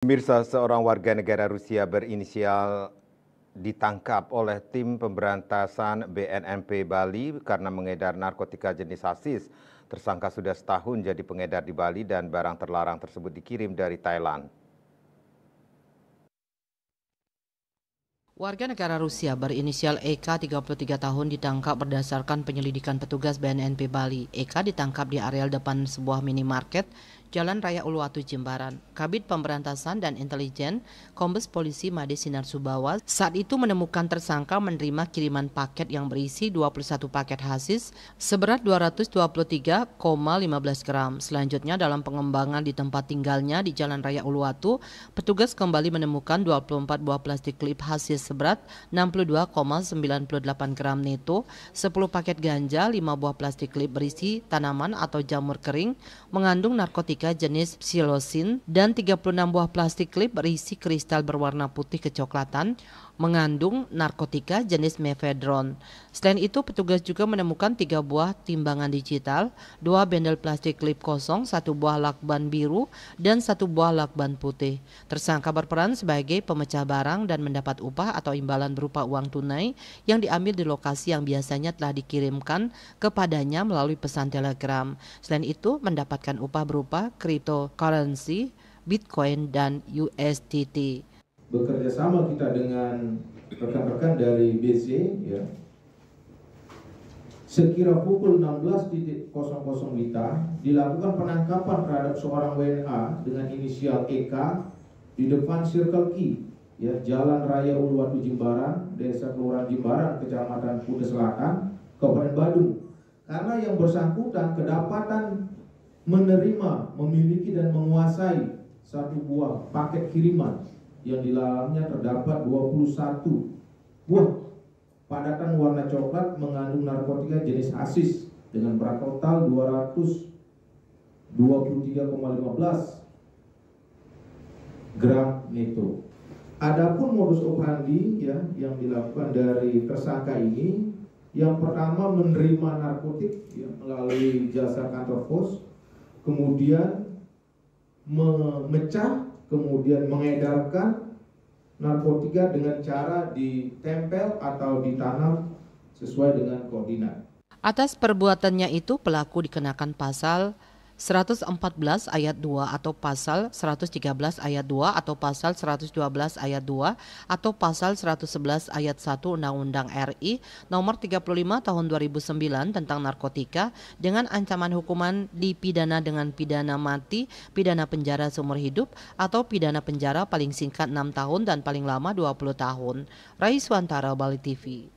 Pemirsa, seorang warga negara Rusia berinisial ditangkap oleh tim pemberantasan BNNP Bali karena mengedar narkotika jenis hasis. Tersangka sudah setahun jadi pengedar di Bali dan barang terlarang tersebut dikirim dari Thailand. Warga negara Rusia berinisial EK 33 tahun ditangkap berdasarkan penyelidikan petugas BNNP Bali. EK ditangkap di areal depan sebuah minimarket Jalan Raya Uluwatu Jimbaran. Kabid Pemberantasan dan Intelijen Kombes Polisi Made Sinar Subawa saat itu menemukan tersangka menerima kiriman paket yang berisi 21 paket hasis seberat 223,15 gram. Selanjutnya dalam pengembangan di tempat tinggalnya di Jalan Raya Uluwatu, petugas kembali menemukan 24 buah plastik klip hasis seberat 62,98 gram neto, 10 paket ganja, 5 buah plastik klip berisi tanaman atau jamur kering mengandung narkotika jenis psilosin dan 36 buah plastik klip berisi kristal berwarna putih kecoklatan mengandung narkotika jenis mefedron. Selain itu, petugas juga menemukan 3 buah timbangan digital, 2 bendel plastik klip kosong, 1 buah lakban biru, dan 1 buah lakban putih. Tersangka berperan sebagai pemecah barang dan mendapat upah atau imbalan berupa uang tunai yang diambil di lokasi yang biasanya telah dikirimkan kepadanya melalui pesan telegram. Selain itu, mendapatkan upah berupa cryptocurrency, Bitcoin, dan USDT. Bekerja sama kita dengan rekan-rekan dari BC, ya. Sekira pukul 16.00 WITA dilakukan penangkapan terhadap seorang WNA dengan inisial EK di depan Circle K, ya, Jalan Raya Uluwatu Jimbaran, Desa Kelurahan Jimbaran, Kecamatan Kuta Selatan, Kabupaten Badung. Karena yang bersangkutan kedapatan menerima, memiliki dan menguasai 1 buah paket kiriman yang di dalamnya terdapat 21 buah padatan warna coklat mengandung narkotika jenis hasis dengan berat total 223,15 gram neto. Adapun modus operandi, ya, yang dilakukan dari tersangka ini, yang pertama menerima narkotik, ya, melalui jasa kantor pos, kemudian memecah, kemudian mengedarkan narkotika dengan cara ditempel atau ditanam sesuai dengan koordinat. Atas perbuatannya itu, pelaku dikenakan pasal 114 ayat 2 atau pasal 113 ayat 2 atau pasal 112 ayat 2 atau pasal 111 ayat 1 Undang-Undang RI nomor 35 tahun 2009 tentang narkotika dengan ancaman hukuman dipidana dengan pidana mati, pidana penjara seumur hidup atau pidana penjara paling singkat 6 tahun dan paling lama 20 tahun. Raiswantara, Bali TV.